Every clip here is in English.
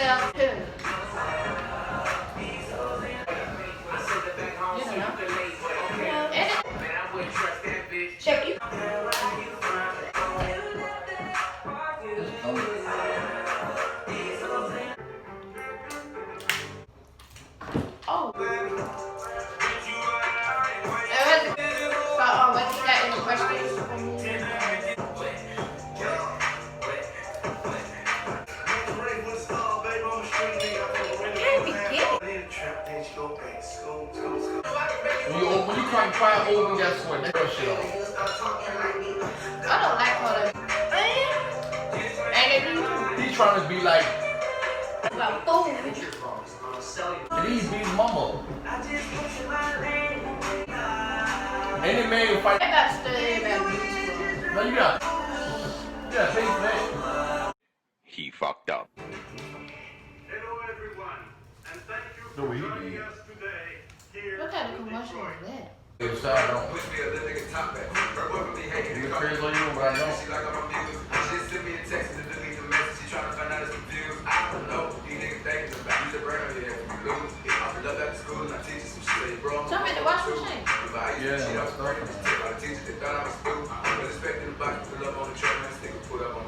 12 too. You don't know. And check you. Oh. What you got any questions for me? When you try to find open, guess what? That girl shit off. I don't like all that. And if He's trying to be like food. And he's beating mama. Any man will fight. I got to study about music. No, you got. Yeah, pay for that. He fucked up. Hello everyone, and thank you No, for he joining did. us today here. What kind of commercial is that? If side don't. You crazy on you, but I don't. Tell me to wash machine. Yeah,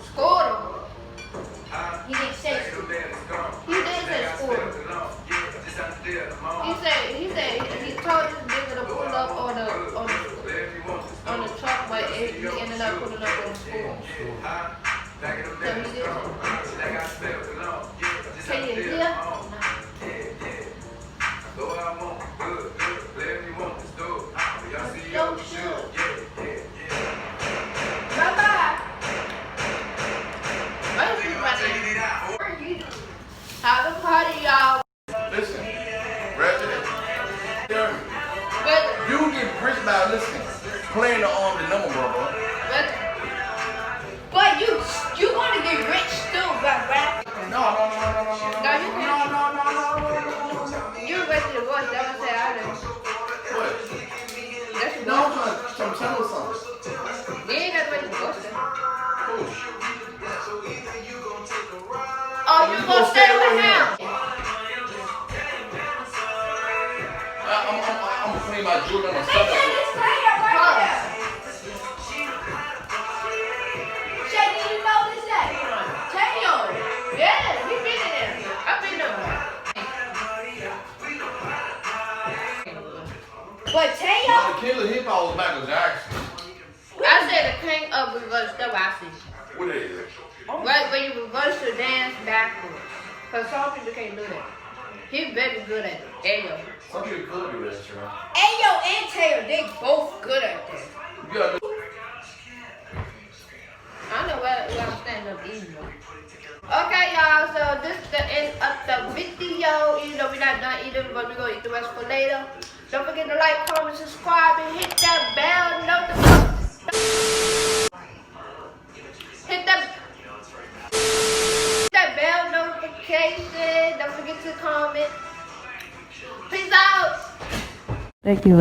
Scored. He didn't say scored. He did say scored. He told this nigga to pull up on the truck, but he ended up pulling up on the school. So he did. Can you hear? No shoot. Bye-bye. How the party, y'all? Listen, resident. You get rich by listening, playing the number, bro. But you want to get rich too, but rap. No. You raised your voice. That was say I didn't. What? That's your No, voice. I'm trying to tell you something. You ain't got to raise your voice. Cool. Oh, you gonna stay with him? I'm gonna clean my jewelry on my They stomach. can't stay right there. Shay, did you know this day? Tayo. Yeah, we been in there. I've been there. But Tayo? The killer hip hop was Michael Jackson. I said the king of reverse stuff I see. What is it? Right when you reverse to dance backwards. Because some people can't do that. He's very good at it. Ayo. Some people could do that, sure. Ayo and Tayo, they both good at that. You gotta do. I know where I'm standing up eating. Okay, y'all, so this is the end of the video. Even though we're not done eating, but we're going to eat the rest for later. Don't forget to like, comment, subscribe, and hit that bell notification. Hit that bell notification. Don't forget to comment. Peace out. Thank you,